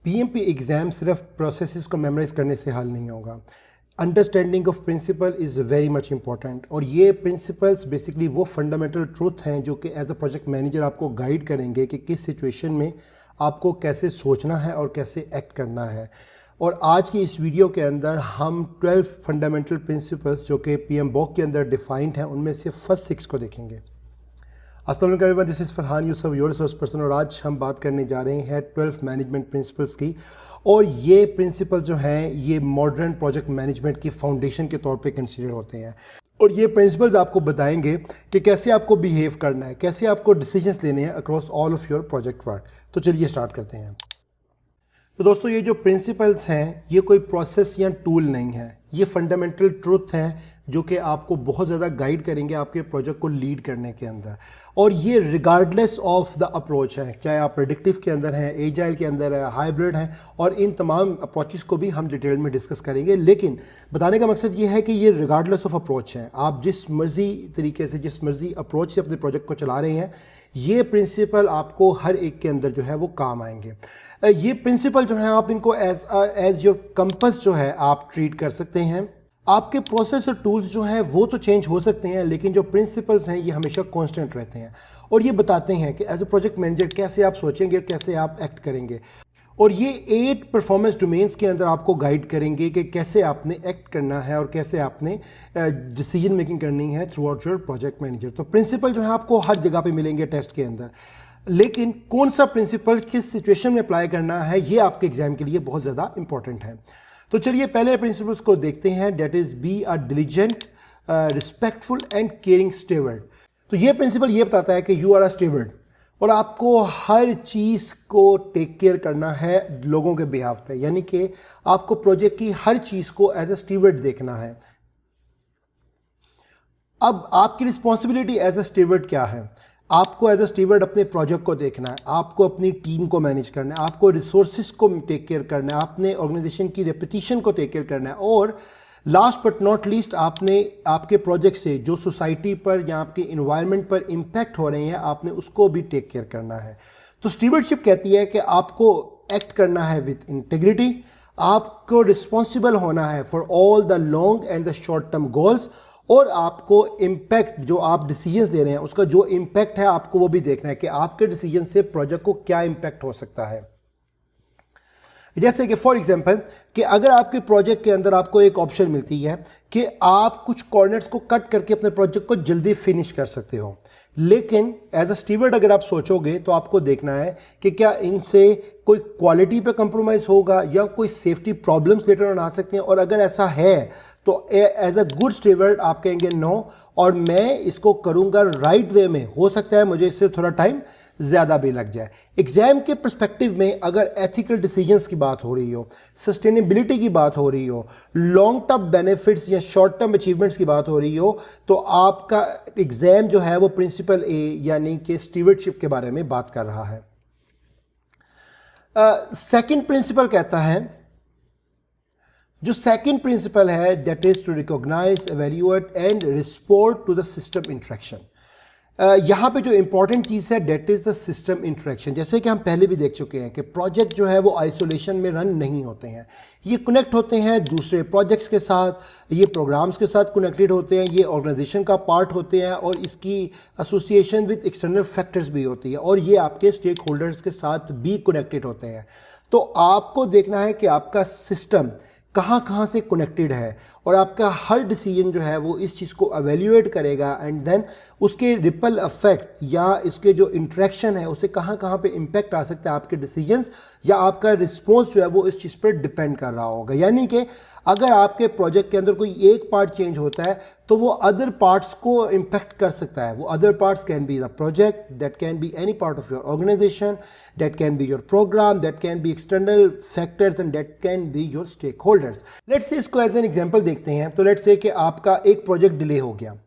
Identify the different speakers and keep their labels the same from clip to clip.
Speaker 1: PMP exam सिर्फ processes को memorise करने से हल नहीं होगा। Understanding of principle is very much important, और ये प्रिंसिपल्स बेसिकली वो फंडामेंटल ट्रूथ हैं जो कि एज अ प्रोजेक्ट मैनेजर आपको गाइड करेंगे कि किस सिचुएशन में आपको कैसे सोचना है और कैसे एक्ट करना है। और आज की इस वीडियो के अंदर हम 12 फंडामेंटल प्रिंसिपल्स जो कि PMBOK के अंदर डिफाइंड हैं उनमें से फर्स्ट 6 को देखेंगे। अस्सलाम वालेकुम everyone, this is Farhan Yusuf, your resource person, और आज हम बात करने जा रहे हैं 12 मैनेजमेंट प्रिंसिपल्स की। और ये प्रिंसिपल जो हैं ये मॉडर्न प्रोजेक्ट मैनेजमेंट की फाउंडेशन के तौर पे कंसीडर होते हैं। और ये प्रिंसिपल्स आपको बताएंगे कि कैसे आपको बिहेव करना है, कैसे आपको डिसीजंस लेने हैं across all of your project work. तो चलिए स्टार्ट करते हैं। तो दोस्तों, ये जो प्रिंसिपल्स हैं ये कोई प्रोसेस या टूल नहीं है, ये फंडामेंटल ट्रुथ हैं जो कि आपको बहुत ज़्यादा गाइड करेंगे आपके प्रोजेक्ट को लीड करने के अंदर। और ये रिगार्डलेस ऑफ द अप्रोच है, चाहे आप प्रेडिक्टिव के अंदर हैं, एजाइल के अंदर है, हाइब्रिड हैं, और इन तमाम अप्रोचेस को भी हम डिटेल में डिस्कस करेंगे। लेकिन बताने का मकसद ये है कि ये रिगार्डलेस ऑफ अप्रोच है, आप जिस मर्जी तरीके से, जिस मर्जी अप्रोच से अपने प्रोजेक्ट को चला रहे हैं, ये प्रिंसिपल आपको हर एक के अंदर जो है वो काम आएंगे। ये प्रिंसिपल जो है आप इनको एज योर कंपस जो है आप ट्रीट कर सकते हैं। आपके प्रोसेस और टूल्स जो हैं वो तो चेंज हो सकते हैं, लेकिन जो प्रिंसिपल्स हैं ये हमेशा कांस्टेंट रहते हैं, और ये बताते हैं कि एज ए प्रोजेक्ट मैनेजर कैसे आप सोचेंगे, कैसे आप एक्ट करेंगे। और ये 8 परफॉर्मेंस डोमेन्स के अंदर आपको गाइड करेंगे कि कैसे आपने एक्ट करना है और कैसे आपने डिसीजन मेकिंग करनी है through out your project manager. तो प्रिंसिपल जो है आपको हर जगह पे मिलेंगे टेस्ट के अंदर, लेकिन कौन सा प्रिंसिपल किस सिचुएशन में अप्लाई करना है ये आपके एग्जाम के लिए बहुत ज़्यादा इंपॉर्टेंट है। तो चलिए पहले प्रिंसिपल्स को देखते हैं, that is be a diligent, respectful and caring steward. तो ये प्रिंसिपल ये बताता है कि यू आर अ स्टीवर्ड, और आपको हर चीज़ को टेक केयर करना है लोगों के बिहाफ पे, यानी कि आपको प्रोजेक्ट की हर चीज़ को एज ए स्टीवर्ड देखना है। अब आपकी रिस्पॉन्सिबिलिटी एज ए स्टीवर्ड क्या है? आपको एज अ स्टीवर्ड अपने प्रोजेक्ट को देखना है, आपको अपनी टीम को मैनेज करना है, आपको रिसोर्सेज को टेक केयर करना है, आपने ऑर्गेनाइजेशन की रेपुटेशन को टेक केयर करना है, और लास्ट बट नॉट लीस्ट आपने आपके प्रोजेक्ट से जो सोसाइटी पर या आपके इन्वायरमेंट पर इम्पैक्ट हो रहे हैं आपने उसको भी टेक केयर करना है। तो स्टीवर्डशिप कहती है कि आपको एक्ट करना है विथ इंटेग्रिटी, आपको रिस्पॉन्सिबल होना है for all the long and the short term goals, और आपको इम्पैक्ट जो आप डिसीजंस ले रहे हैं उसका जो इम्पैक्ट है आपको वो भी देखना है कि आपके डिसीजन से प्रोजेक्ट को क्या इम्पैक्ट हो सकता है। जैसे कि फॉर एग्जांपल कि अगर आपके प्रोजेक्ट के अंदर आपको एक ऑप्शन मिलती है कि आप कुछ कॉर्नर्स को कट करके अपने प्रोजेक्ट को जल्दी फिनिश कर सकते हो, लेकिन एज अ स्टीवर्ड अगर आप सोचोगे तो आपको देखना है कि क्या इनसे कोई क्वालिटी पे कंप्रोमाइज़ होगा या कोई सेफ्टी प्रॉब्लम्स लेटर ऑन आ सकते हैं। और अगर ऐसा है तो एज अ गुड स्टीवर्ड आप कहेंगे नो, और मैं इसको करूँगा राइट वे में, हो सकता है मुझे इससे थोड़ा टाइम ज़्यादा भी लग जाए। एग्जाम के पर्सपेक्टिव में अगर एथिकल डिसीजंस की बात हो रही हो, सस्टेनेबिलिटी की बात हो रही हो, लॉन्ग टर्म बेनिफिट्स या शॉर्ट टर्म अचीवमेंट्स की बात हो रही हो, तो आपका एग्जाम जो है वो प्रिंसिपल ए यानी कि स्टीवर्डशिप के बारे में बात कर रहा है। सेकंड प्रिंसिपल कहता है, जो सेकंड प्रिंसिपल है that is to recognise, evaluate and respond to the system interaction. यहाँ पे जो इंपॉर्टेंट चीज़ है that is the system interaction. जैसे कि हम पहले भी देख चुके हैं कि प्रोजेक्ट जो है वो आइसोलेशन में रन नहीं होते हैं, ये कनेक्ट होते हैं दूसरे प्रोजेक्ट्स के साथ, ये प्रोग्राम्स के साथ कनेक्टेड होते हैं, ये ऑर्गेनाइजेशन का पार्ट होते हैं, और इसकी एसोसिएशन विद एक्सटर्नल फैक्टर्स भी होती है, और ये आपके स्टेक होल्डर्स के साथ भी कनेक्टेड होते हैं। तो आपको देखना है कि आपका सिस्टम कहाँ कहाँ से कनेक्टेड है, और आपका हर डिसीजन जो है वो इस चीज़ को एवेल्यूएट करेगा, एंड देन उसके रिपल इफेक्ट या इसके जो इंटरेक्शन है उसे कहाँ कहाँ पे इम्पैक्ट आ सकता है आपके डिसीजंस, या आपका रिस्पॉन्स जो है वो इस चीज़ पर डिपेंड कर रहा होगा। यानी कि अगर आपके प्रोजेक्ट के अंदर कोई एक पार्ट चेंज होता है तो वो अदर पार्ट्स को इम्पैक्ट कर सकता है। वो other parts can be the project, that can be any part of your organisation, that can be your programme, that can be external factors, and that can be your stakeholders. Let's say इसको as an example देखते हैं। तो let's say कि आपका एक project delay हो गया।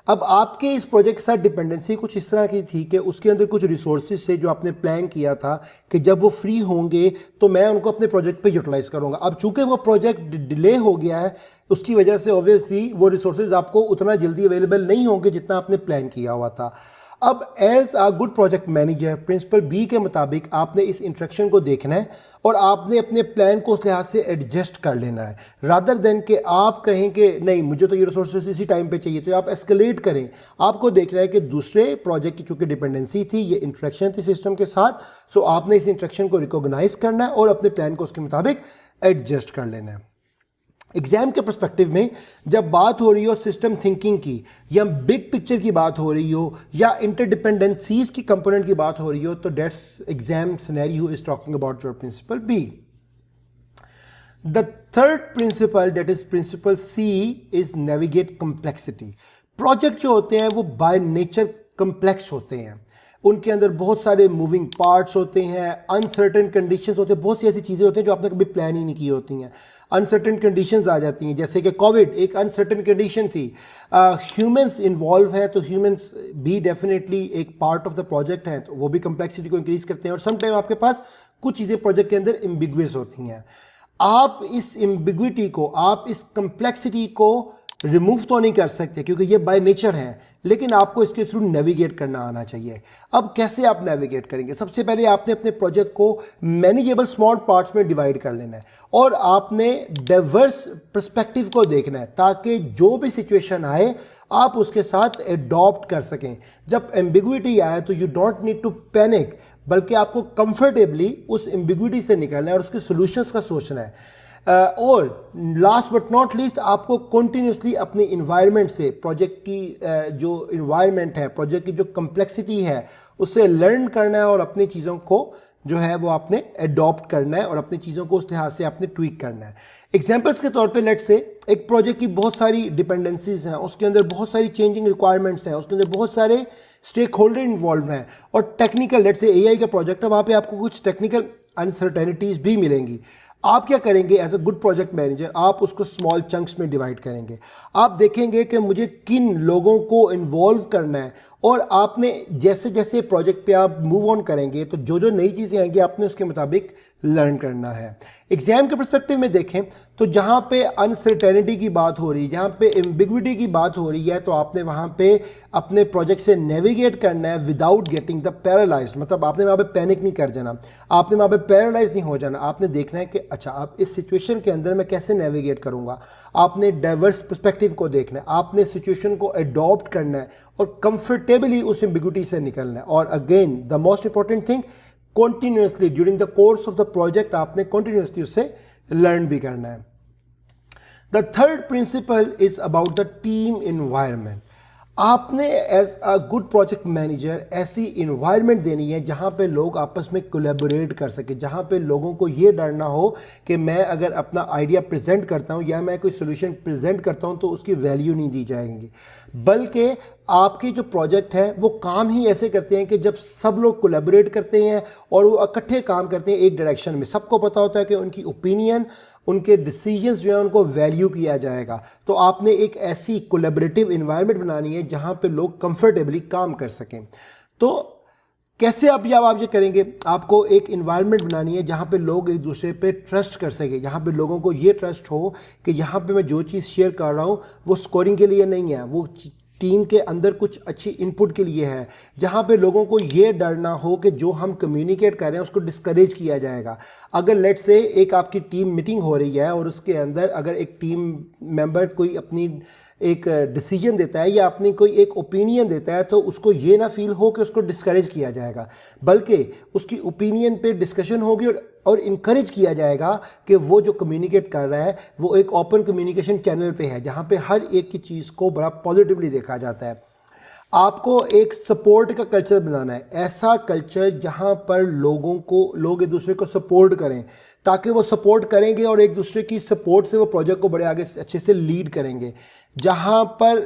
Speaker 1: अब आपके इस प्रोजेक्ट के साथ डिपेंडेंसी कुछ इस तरह की थी कि उसके अंदर कुछ रिसोर्सेज से जो आपने प्लान किया था कि जब वो फ्री होंगे तो मैं उनको अपने प्रोजेक्ट पे यूटिलाइज करूंगा। अब चूंकि वो प्रोजेक्ट डिले हो गया है, उसकी वजह से ऑब्वियसली वो रिसोर्सेज आपको उतना जल्दी अवेलेबल नहीं होंगे जितना आपने प्लान किया हुआ था। अब as a good project manager principle B के मुताबिक आपने इस इंस्ट्रक्शन को देखना है और आपने अपने प्लान को उस लिहाज से एडजस्ट कर लेना है, रादर देन कि आप कहें कि नहीं मुझे तो ये रिसोर्सेज इसी टाइम पे चाहिए, तो आप एस्केलेट करें। आपको देखना है कि दूसरे प्रोजेक्ट की चूंकि डिपेंडेंसी थी, ये इंट्रैक्शन थी सिस्टम के साथ, सो आपने इस इंस्ट्रक्शन को रिकॉग्नाइज करना है और अपने प्लान को उसके मुताबिक एडजस्ट कर लेना है। एग्जाम के पर्सपेक्टिव में जब बात हो रही हो सिस्टम थिंकिंग की, या बिग पिक्चर की बात हो रही हो, या इंटरडिपेंडेंसीज की कंपोनेंट की बात हो रही हो, तो that's exam scenario is talking about your principle B. The third principle, that is principle C, is navigate complexity. Project जो होते हैं वो बाय नेचर कम्प्लेक्स होते हैं, उनके अंदर बहुत सारे मूविंग पार्ट्स होते हैं, अनसर्टेन कंडीशंस होते हैं, बहुत सी ऐसी चीज़ें होती हैं जो आपने कभी प्लान ही नहीं की होती हैं। अनसर्टेन कंडीशंस आ जाती हैं, जैसे कि कोविड एक अनसर्टेन कंडीशन थी। ह्यूमंस इन्वॉल्व हैं, तो ह्यूमंस भी डेफिनेटली एक पार्ट ऑफ द प्रोजेक्ट है, तो वो भी कम्प्लेक्सिटी को इंक्रीज करते हैं। और समटाइम आपके पास कुछ चीज़ें प्रोजेक्ट के अंदर एम्बिगुअस होती हैं। आप इस एम्बिग्विटी को, आप इस कम्प्लेक्सिटी को रिमूव तो नहीं कर सकते क्योंकि ये बाय नेचर है, लेकिन आपको इसके थ्रू नेविगेट करना आना चाहिए। अब कैसे आप नेविगेट करेंगे? सबसे पहले आपने अपने प्रोजेक्ट को मैनेजेबल स्मॉल पार्ट्स में डिवाइड कर लेना है और आपने डाइवर्स पर्सपेक्टिव को देखना है ताकि जो भी सिचुएशन आए आप उसके साथ एडॉप्ट कर सकें। जब एम्बिग्विटी आए तो you don't need to panic, बल्कि आपको कंफर्टेबली उस एम्बिग्विटी से निकलना है और उसके सॉल्यूशंस का सोचना है। और लास्ट बट नॉट लीस्ट, आपको कॉन्टीन्यूसली अपने इन्वायरमेंट से, प्रोजेक्ट की जो इन्वायरमेंट है, प्रोजेक्ट की जो कम्प्लेक्सिटी है, उससे लर्न करना है और अपनी चीज़ों को जो है वो आपने एडॉप्ट करना है और अपनी चीज़ों को उस लिहाज से आपने ट्वीक करना है। एग्जाम्पल्स के तौर पे लेट्स से एक प्रोजेक्ट की बहुत सारी डिपेंडेंसीज हैं, उसके अंदर बहुत सारी चेंजिंग रिक्वायरमेंट्स हैं, उसके अंदर बहुत सारे स्टेक होल्डर इन्वॉल्व हैं और टेक्निकल, लेट्स से एआई का प्रोजेक्ट है, वहाँ पे आपको कुछ टेक्निकल अनसर्टेनिटीज़ भी मिलेंगी। आप क्या करेंगे as a good project manager? आप उसको स्मॉल चंक्स में डिवाइड करेंगे। आप देखेंगे कि मुझे किन लोगों को इन्वॉल्व करना है और आपने जैसे जैसे प्रोजेक्ट पे आप मूव ऑन करेंगे तो जो जो नई चीज़ें आएंगी आपने उसके मुताबिक लर्न करना है। एग्जाम के पर्सपेक्टिव में देखें तो जहाँ पे अनसर्टेनिटी की बात हो रही है, जहाँ पे एम्बिग्विटी की बात हो रही है, तो आपने वहाँ पे अपने प्रोजेक्ट से नेविगेट करना है विदाउट गेटिंग द पैरालाइज्ड। मतलब आपने वहाँ पे पैनिक नहीं कर जाना, आपने वहाँ पे पैरालाइज नहीं हो जाना। आपने देखना है कि अच्छा आप इस सिचुएशन के अंदर मैं कैसे नेविगेट करूँगा। आपने डाइवर्स पर्सपेक्टिव को देखना है, आपने सिचुएशन को अडॉप्ट करना है और कंफर्टेबली उस एम्बिग्विटी से निकलना है। और again the most important thing, continuously during the course of the project आपने कॉन्टिन्यूसली उससे लर्न भी करना है। The third principle is about the team environment. आपने as a good project manager ऐसी इन्वायरमेंट देनी है जहां पे लोग आपस में कोलैबोरेट कर सके, जहां पे लोगों को ये डर ना हो कि मैं अगर अपना आइडिया प्रेजेंट करता हूं या मैं कोई सोल्यूशन प्रेजेंट करता हूं तो उसकी वैल्यू नहीं दी जाएगी। बल्कि आपकी जो प्रोजेक्ट है वो काम ही ऐसे करते हैं कि जब सब लोग कोलैबोरेट करते हैं और वो इकट्ठे काम करते हैं एक डायरेक्शन में, सबको पता होता है कि उनकी ओपिनियन, उनके डिसीजंस जो है उनको वैल्यू किया जाएगा। तो आपने एक ऐसी कोलैबोरेटिव इन्वायरमेंट बनानी है जहां पे लोग कंफर्टेबली काम कर सकें। तो कैसे आप ये करेंगे? आपको एक इन्वायरमेंट बनानी है जहां पे लोग एक दूसरे पे ट्रस्ट कर सके, जहां पे लोगों को ये ट्रस्ट हो कि यहाँ पे मैं जो चीज़ शेयर कर रहा हूँ वो स्कोरिंग के लिए नहीं है, वो टीम के अंदर कुछ अच्छी इनपुट के लिए है, जहाँ पे लोगों को ये डर ना हो कि जो हम कम्युनिकेट कर रहे हैं उसको डिस्करेज किया जाएगा। अगर लेट्स से एक आपकी टीम मीटिंग हो रही है और उसके अंदर अगर एक टीम मेंबर कोई अपनी एक डिसीजन देता है या अपनी कोई एक ओपिनियन देता है, तो उसको ये ना फील हो कि उसको डिस्करेज किया जाएगा, बल्कि उसकी ओपिनियन पे डिस्कशन होगी और इनकरेज किया जाएगा कि वो जो कम्युनिकेट कर रहा है वो एक ओपन कम्युनिकेशन चैनल पे है जहाँ पे हर एक की चीज़ को बड़ा पॉजिटिवली देखा जाता है। आपको एक सपोर्ट का कल्चर बनाना है, ऐसा कल्चर जहाँ पर लोग एक दूसरे को सपोर्ट करें, ताकि वो सपोर्ट करेंगे और एक दूसरे की सपोर्ट से वो प्रोजेक्ट को बड़े आगे अच्छे से लीड करेंगे, जहाँ पर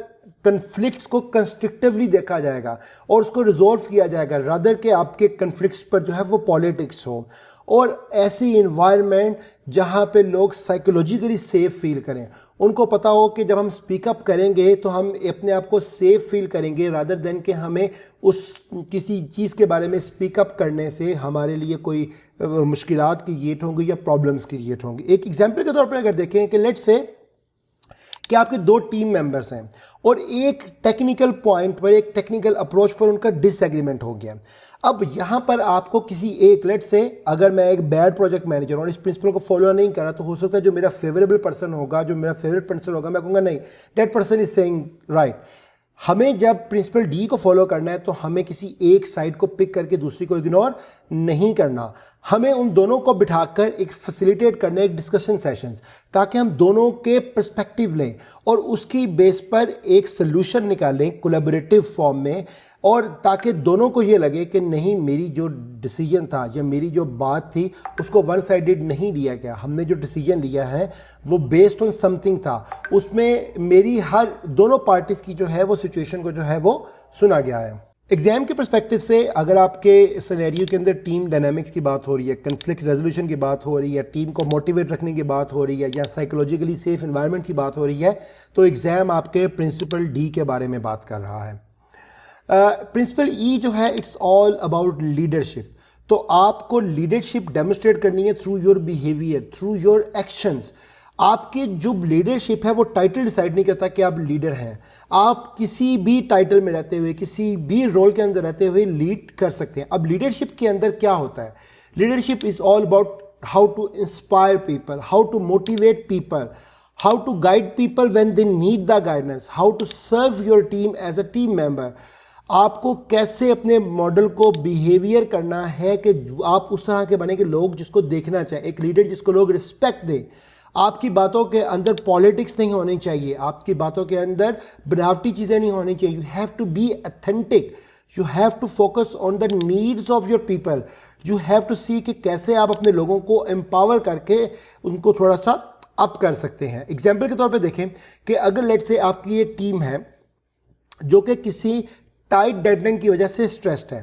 Speaker 1: कन्फ्लिक्ट्स को कंस्ट्रक्टिवली देखा जाएगा और उसको रिजॉल्व किया जाएगा, रादर के आपके कन्फ्लिक्ट्स पर जो है वो पॉलिटिक्स हो। और ऐसी इन्वायरमेंट जहाँ पे लोग साइकोलॉजिकली सेफ फील करें, उनको पता हो कि जब हम स्पीकअप करेंगे तो हम अपने आप को सेफ फील करेंगे, रादर देन कि हमें उस किसी चीज़ के बारे में स्पीकअप करने से हमारे लिए कोई मुश्किलात क्रिएट होंगी या प्रॉब्लम्स क्रिएट होंगी। एक एग्जांपल के तौर पर अगर देखें कि लेट्स से कि आपके दो टीम मेंबर्स हैं और एक टेक्निकल पॉइंट पर, एक टेक्निकल अप्रोच पर उनका डिसएग्रीमेंट हो गया। अब यहाँ पर आपको किसी एक, लेट से अगर मैं एक बैड प्रोजेक्ट मैनेजर और इस प्रिंसिपल को फॉलो नहीं करा, तो हो सकता है जो मेरा फेवरेबल पर्सन होगा, जो मेरा फेवरेट पर्सन होगा, मैं कहूँगा नहीं, that person is saying right. हमें जब प्रिंसिपल डी को फॉलो करना है तो हमें किसी एक साइड को पिक करके दूसरी को इग्नोर नहीं करना। हमें उन दोनों को बिठाकर एक फैसिलिटेट करना, एक डिस्कशन सेशंस, ताकि हम दोनों के पर्सपेक्टिव लें और उसकी बेस पर एक सोल्यूशन निकालें कोलैबोरेटिव फॉर्म में, और ताकि दोनों को ये लगे कि नहीं, मेरी जो डिसीजन था या मेरी जो बात थी उसको वन साइडेड नहीं लिया गया, हमने जो डिसीजन लिया है वो बेस्ड ऑन समथिंग था, उसमें मेरी हर दोनों पार्टीज की जो है वो सिचुएशन को जो है वो सुना गया है। एग्जाम के पर्सपेक्टिव से अगर आपके सिनेरियो के अंदर टीम डायनामिक्स की बात हो रही है, कन्फ्लिक्ट रेजोल्यूशन की बात हो रही है, टीम को मोटिवेट रखने की बात हो रही है, या साइकोलॉजिकली सेफ एनवायरनमेंट की बात हो रही है, तो एग्जाम आपके प्रिंसिपल डी के बारे में बात कर रहा है। प्रिंसिपल ई जो है, इट्स ऑल अबाउट लीडरशिप। तो आपको लीडरशिप डेमोस्ट्रेट करनी है through your behaviour, through your actions. आपकी जो लीडरशिप है वो टाइटल डिसाइड नहीं करता कि आप लीडर हैं। आप किसी भी टाइटल में रहते हुए, किसी भी रोल के अंदर रहते हुए लीड कर सकते हैं। अब लीडरशिप के अंदर क्या होता है? Leadership is all about how to inspire people, how to motivate people, how to guide people when they need the guidance, how to serve your team as a team member। आपको कैसे अपने model को behaviour करना है कि आप उस तरह के बने कि लोग जिसको देखना चाहें, एक लीडर जिसको लोग रिस्पेक्ट दें। आपकी बातों के अंदर पॉलिटिक्स नहीं होनी चाहिए, आपकी बातों के अंदर बनावटी चीज़ें नहीं होनी चाहिए। You have to be authentic, you have to focus on the needs of your people, you have to see कि कैसे आप अपने लोगों को एम्पावर करके उनको थोड़ा सा अप कर सकते हैं। एग्जाम्पल के तौर पे देखें कि अगर लेट से आपकी एक टीम है जो कि किसी टाइट डेडलाइन की वजह से स्ट्रेस्ड है।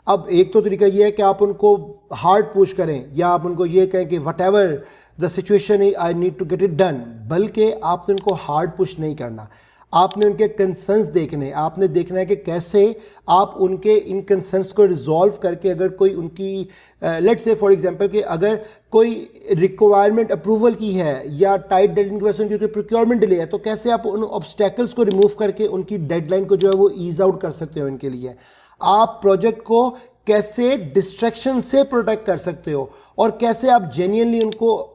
Speaker 1: अब एक तो तरीका ये है कि आप उनको हार्ड पुश करें, या आप उनको ये कहें कि whatever the situation is I need to get it done, बल्कि आपने उनको हार्ड पुश नहीं करना। आपने उनके कंसर्न्स देखने, आपने देखना है कि कैसे आप उनके इन कंसर्न्स को रिजॉल्व करके, अगर कोई उनकी लेट्स से फॉर एग्जांपल कि अगर कोई रिक्वायरमेंट अप्रूवल की है या टाइट डेडलाइन की वजह से उनकी प्रोक्योरमेंट डिले है, तो कैसे आप उन ऑब्स्टेकल्स को रिमूव करके उनकी डेडलाइन को जो है वो ईज आउट कर सकते हो इनके लिए। आप प्रोजेक्ट को कैसे डिस्ट्रैक्शन से प्रोटेक्ट कर सकते हो और कैसे आप जेन्युइनली उनको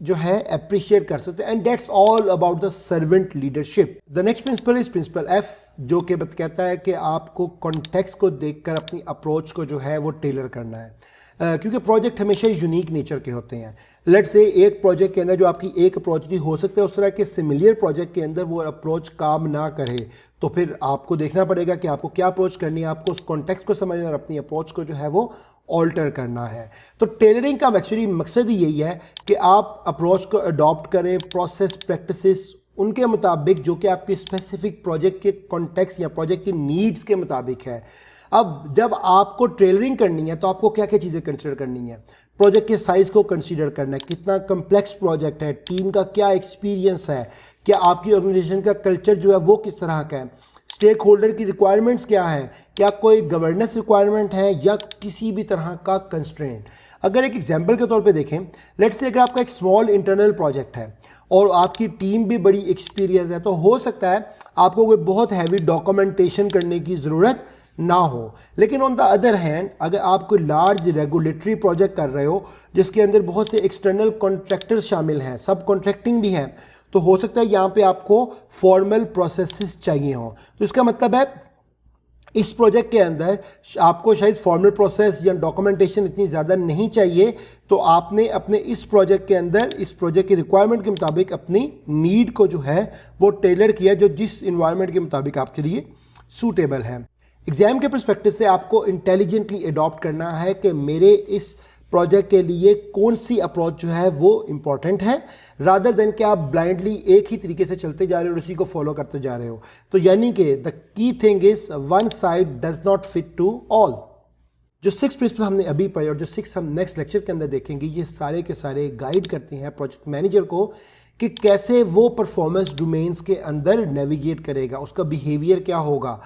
Speaker 1: जो है अप्रिशिएट कर सकते हैं। And that's all about the servant leadership. The next principle is principle F, जो कि कहता है कि आपको कॉन्टेक्स्ट को देखकर अपनी अप्रोच को जो है वो टेलर करना है, क्योंकि प्रोजेक्ट हमेशा यूनिक नेचर के होते हैं। लेट से एक प्रोजेक्ट के अंदर जो आपकी एक अप्रोच थी, हो सकता है उस तरह के सिमिलियर प्रोजेक्ट के अंदर वो अप्रोच काम ना करे, तो फिर आपको देखना पड़ेगा कि आपको क्या अप्रोच करनी है, आपको उस कॉन्टेक्स्ट को समझना और अपनी अप्रोच को जो है वो ऑल्टर करना है। तो टेलरिंग का एक्चुअली मकसद ही यही है कि आप अप्रोच को अडॉप्ट करें, प्रोसेस प्रैक्टिसेस उनके मुताबिक जो कि आपके स्पेसिफिक प्रोजेक्ट के कॉन्टेक्स्ट या प्रोजेक्ट की नीड्स के मुताबिक है। अब जब आपको टेलरिंग करनी है तो आपको क्या क्या चीज़ें कंसिडर करनी है? प्रोजेक्ट के साइज़ को कंसिडर करना है, कितना कम्प्लेक्स प्रोजेक्ट है, टीम का क्या एक्सपीरियंस है, क्या आपकी ऑर्गेनाइजेशन का कल्चर जो है वो किस तरह का है, स्टेक होल्डर की रिक्वायरमेंट्स क्या है, क्या कोई गवर्नेंस रिक्वायरमेंट है या किसी भी तरह का कंस्ट्रेंट। अगर एक एग्जांपल के तौर पे देखें, लेट्स से अगर आपका एक स्मॉल इंटरनल प्रोजेक्ट है और आपकी टीम भी बड़ी एक्सपीरियंस है, तो हो सकता है आपको कोई बहुत हैवी डॉक्यूमेंटेशन करने की ज़रूरत ना हो। लेकिन ऑन द अदर हैंड, अगर आप कोई लार्ज रेगुलेटरी प्रोजेक्ट कर रहे हो जिसके अंदर बहुत से एक्सटर्नल कॉन्ट्रैक्टर्स शामिल हैं, सब कॉन्ट्रैक्टिंग भी है, तो हो सकता है यहाँ पे आपको फॉर्मल प्रोसेसेस चाहिए हों। तो इसका मतलब है इस प्रोजेक्ट के अंदर आपको शायद फॉर्मल प्रोसेस या डॉक्यूमेंटेशन इतनी ज़्यादा नहीं चाहिए, तो आपने अपने इस प्रोजेक्ट के अंदर इस प्रोजेक्ट की रिक्वायरमेंट के मुताबिक अपनी नीड को जो है वो टेलर किया, जो जिस इन्वायरमेंट के मुताबिक आपके लिए सूटेबल है। एग्जाम के पर्सपेक्टिव से आपको इंटेलिजेंटली अडॉप्ट करना है कि मेरे इस प्रोजेक्ट के लिए कौन सी अप्रोच जो है वो इम्पॉर्टेंट है, रादर देन कि आप ब्लाइंडली एक ही तरीके से चलते जा रहे हो और उसी को फॉलो करते जा रहे हो। तो यानी कि the key thing is one size does not fit to all. जो 6 प्रिंसिपल हमने अभी पढ़े और जो 6 हम नेक्स्ट लेक्चर के अंदर देखेंगे, ये सारे के सारे गाइड करते हैं प्रोजेक्ट मैनेजर को कि कैसे वो परफॉर्मेंस डोमेन्स के अंदर नेविगेट करेगा, उसका बिहेवियर क्या होगा,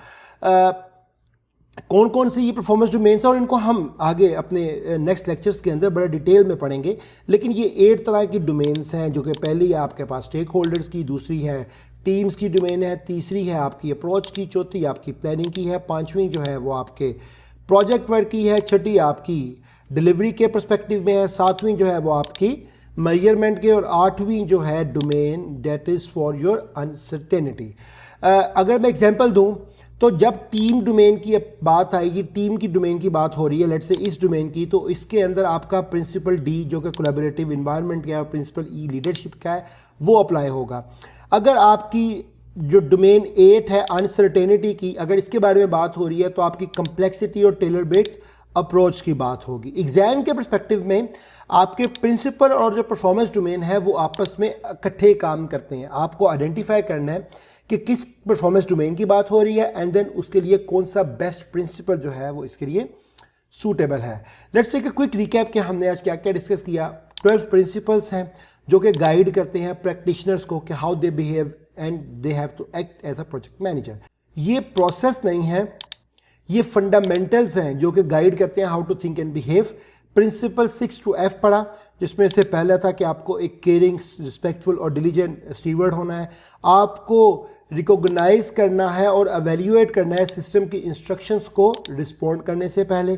Speaker 1: कौन कौन से ये परफॉर्मेंस डोमेन्स हैं, और इनको हम आगे अपने नेक्स्ट लेक्चर्स के अंदर बड़ा डिटेल में पढ़ेंगे। लेकिन ये 8 तरह की डोमेन्स हैं, जो कि पहली है आपके पास स्टेक होल्डर्स की, दूसरी है टीम्स की डोमेन है, तीसरी है आपकी अप्रोच की, चौथी आपकी प्लानिंग की है, पांचवी जो है वो आपके प्रोजेक्ट वर्क की है, छठी आपकी डिलीवरी के पर्सपेक्टिव में है, सातवीं जो है वो आपकी मेजरमेंट के, और आठवीं जो है domain that is for your uncertainty. अगर मैं एग्जांपल दूं तो जब टीम डोमेन की बात आएगी, टीम की डोमेन की बात हो रही है, लेट्स से इस डोमेन की, तो इसके अंदर आपका प्रिंसिपल डी जो कि कोलैबोरेटिव इन्वायरमेंट का है और प्रिंसिपल ई लीडरशिप का है वो अप्लाई होगा। अगर आपकी जो डोमेन 8 है अनसर्टेनिटी की, अगर इसके बारे में बात हो रही है तो आपकी कम्प्लेक्सिटी और टेलर बेस्ड अप्रोच की बात होगी। एग्जाम के पर्सपेक्टिव में आपके प्रिंसिपल और जो परफॉर्मेंस डोमेन है वो आपस में इकट्ठे काम करते हैं। आपको आइडेंटिफाई करना है कि किस परफॉर्मेंस डोमेन की बात हो रही है एंड देन उसके लिए कौन सा बेस्ट प्रिंसिपल जो है वो इसके लिए सूटेबल है। Let's take a quick recap कि हमने आज क्या क्या डिस्कस किया। 12 प्रिंसिपल्स हैं जो कि गाइड करते हैं प्रैक्टिशनर्स को कि how they behave and they have to act as a project manager. ये प्रोसेस नहीं है, ये फंडामेंटल्स हैं जो कि गाइड करते हैं how to think and behave. Principle 6 to F पढ़ा, जिसमें से पहला था कि आपको एक केयरिंग, रिस्पेक्टफुल और डिलीजेंट स्टीवर्ड होना है। आपको रिकॉग्नाइज करना है और एवेल्यूएट करना है सिस्टम की इंस्ट्रक्शंस को रिस्पॉन्ड करने से पहले।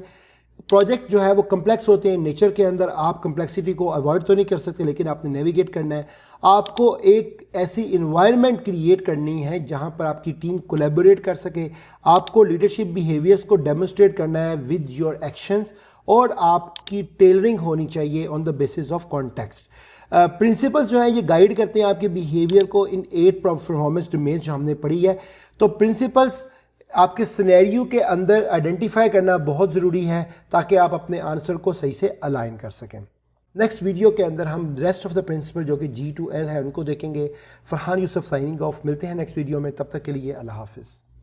Speaker 1: प्रोजेक्ट जो है वो कम्प्लेक्स होते हैं नेचर के अंदर, आप कम्प्लेक्सिटी को अवॉइड तो नहीं कर सकते लेकिन आपने नेविगेट करना है। आपको एक ऐसी इन्वायरमेंट क्रिएट करनी है जहां पर आपकी टीम कोलैबोरेट कर सके। आपको लीडरशिप बिहेवियर्स को डेमोस्ट्रेट करना है विद योर एक्शंस, और आपकी टेलरिंग होनी चाहिए on the basis of context. Principles जो है ये गाइड करते हैं आपके बिहेवियर को इन 8 परफॉर्मेंस डोमेन्स जो हमने पढ़ी है। तो प्रिंसिपल्स आपके सिनेरियो के अंदर आइडेंटिफाई करना बहुत ज़रूरी है ताकि आप अपने आंसर को सही से अलाइन कर सकें। नेक्स्ट वीडियो के अंदर हम रेस्ट ऑफ द प्रिंसिपल जो कि G to L है उनको देखेंगे। Farhan Yusuf signing off. मिलते हैं नेक्स्ट वीडियो में, तब तक के लिए अल्लाह हाफिज़।